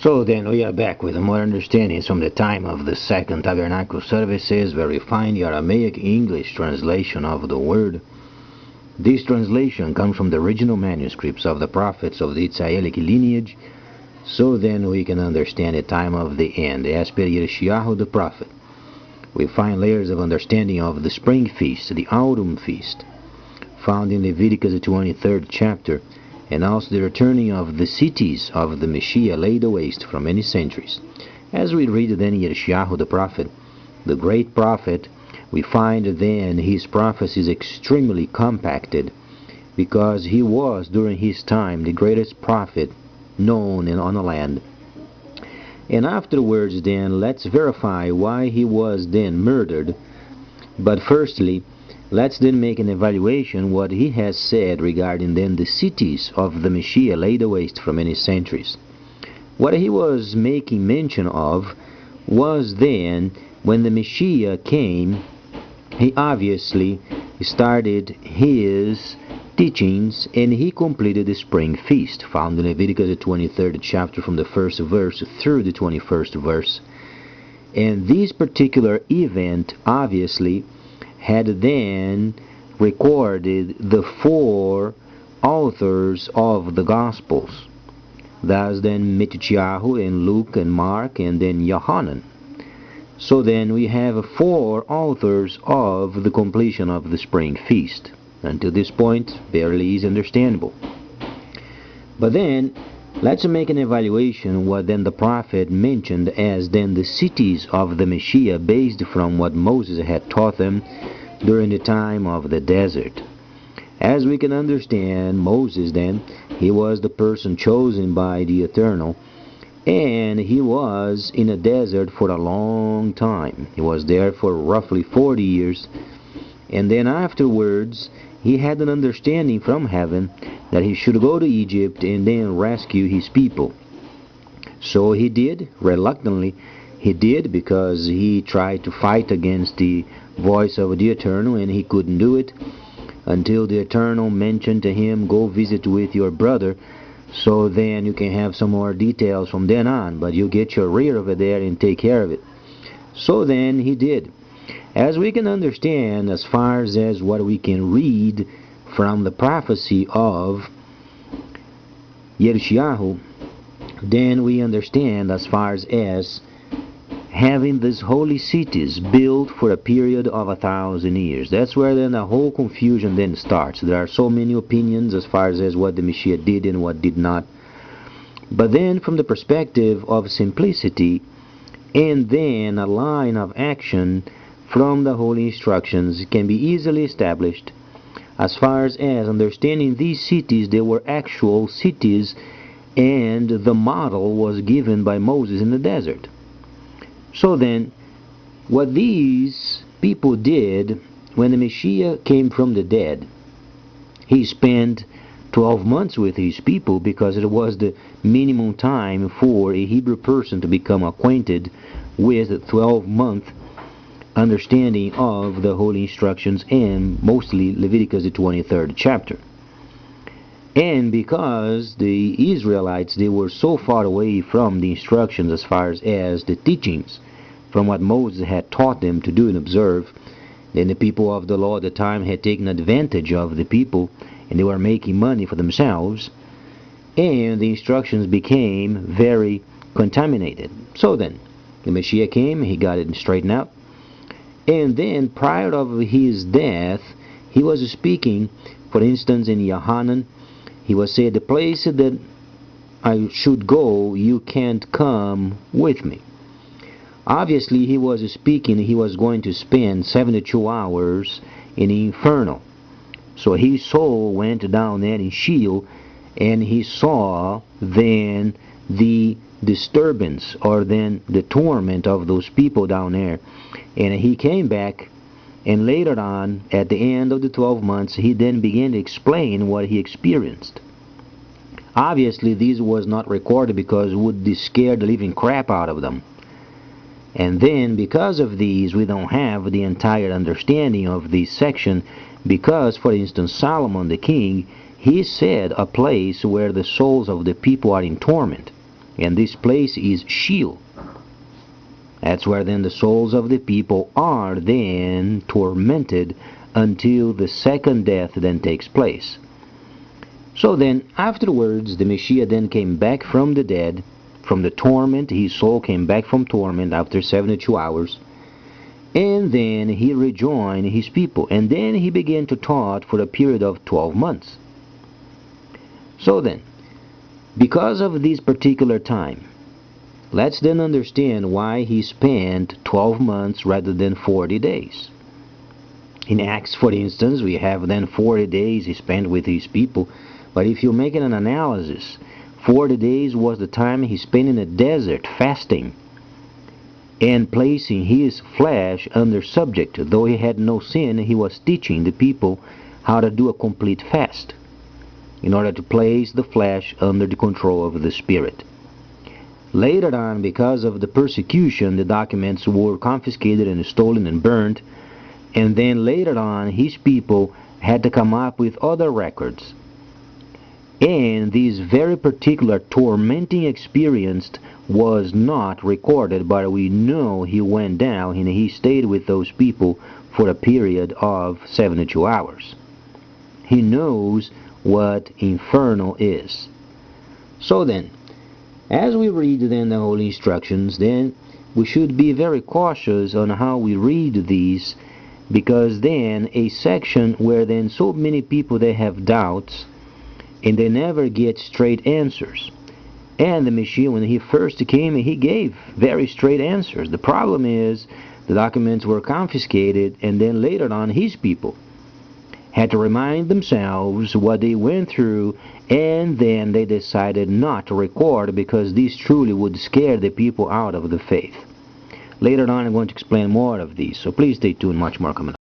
So then we are back with more understandings from the time of the Second Tabernacle services, where we find the Aramaic English translation of the word. This translation comes from the original manuscripts of the prophets of the Israelic lineage, so then we can understand the time of the end, as per Yirmiyahu the prophet. We find layers of understanding of the spring feast, the autumn feast, found in Leviticus the 23rd chapter, and also the returning of the cities of the Messiah laid waste for many centuries. As we read then Yirmiyahu the prophet, the great prophet, we find then his prophecies extremely compacted, because he was during his time the greatest prophet known on the land. And afterwards then let's verify why he was then murdered. But firstly, let's then make an evaluation what he has said regarding then the cities of the Messiah laid waste for many centuries. What he was making mention of was then when the Messiah came, he obviously started his teachings and he completed the spring feast, found in Leviticus the 23rd chapter from the first verse through the 21st verse. And this particular event obviously had then recorded the four authors of the Gospels. Thus then Matthew and Luke and Mark and then Yohanan. So then we have four authors of the completion of the spring feast. Until this point, barely is understandable. But then, let's make an evaluation what then the prophet mentioned as then the cities of the Messiah based from what Moses had taught them during the time of the desert. As we can understand, Moses then, he was the person chosen by the Eternal, and he was in a desert for a long time. He was there for roughly 40 years, and then afterwards he had an understanding from heaven that he should go to Egypt and then rescue his people. So he did, reluctantly he did, because he tried to fight against the voice of the Eternal and he couldn't do it until the Eternal mentioned to him, go visit with your brother, so then you can have some more details from then on, but you get your rear over there and take care of it. So then he did. As we can understand, as far as what we can read from the prophecy of Yirmiyahu, then we understand as far as having these holy cities built for a period of 1,000 years. That's where then the whole confusion then starts. There are so many opinions as far as what the Messiah did and what did not. But then from the perspective of simplicity and then a line of action from the holy instructions can be easily established as far as understanding these cities. They were actual cities and the model was given by Moses in the desert. So then what these people did when the Messiah came from the dead, he spent 12 months with his people, because it was the minimum time for a Hebrew person to become acquainted with 12-month understanding of the holy instructions, and mostly Leviticus the 23rd chapter. And because the Israelites, they were so far away from the instructions as far as the teachings from what Moses had taught them to do and observe, then the people of the law at the time had taken advantage of the people and they were making money for themselves, and the instructions became very contaminated. So then the Messiah came, he got it straightened out. And then prior of his death, he was speaking, for instance, in Yohanan, he was saying, the place that I should go, you can't come with me. Obviously, he was speaking, he was going to spend 72 hours in the inferno. So his soul went down there in Sheol, and he saw then the disturbance or then the torment of those people down there. And he came back, and later on, at the end of the 12 months, he then began to explain what he experienced. Obviously, this was not recorded because it would scare the living crap out of them. And then, because of these, we don't have the entire understanding of this section, because, for instance, Solomon the king, he said a place where the souls of the people are in torment. And this place is Sheol. That's where then the souls of the people are then tormented until the second death then takes place. So then, afterwards, the Messiah then came back from the dead, from the torment. His soul came back from torment after 72 hours. And then he rejoined his people. And then he began to taught for a period of 12 months. So then, because of this particular time, let's then understand why he spent 12 months rather than 40 days. In Acts, for instance, we have then 40 days he spent with his people. But if you make an analysis, 40 days was the time he spent in the desert fasting and placing his flesh under subject. Though he had no sin, he was teaching the people how to do a complete fast in order to place the flesh under the control of the Spirit. Later on, because of the persecution, the documents were confiscated and stolen and burned. And then later on, his people had to come up with other records. And this very particular tormenting experience was not recorded, but we know he went down and he stayed with those people for a period of 72 hours. He knows what inferno is. So then, as we read then the Holy Instructions, then we should be very cautious on how we read these, because then a section where then so many people they have doubts and they never get straight answers. And the Messiah, when he first came, he gave very straight answers. The problem is the documents were confiscated, and then later on his people had to remind themselves what they went through, and then they decided not to record because this truly would scare the people out of the faith. Later on I'm going to explain more of these, so please stay tuned, much more coming up.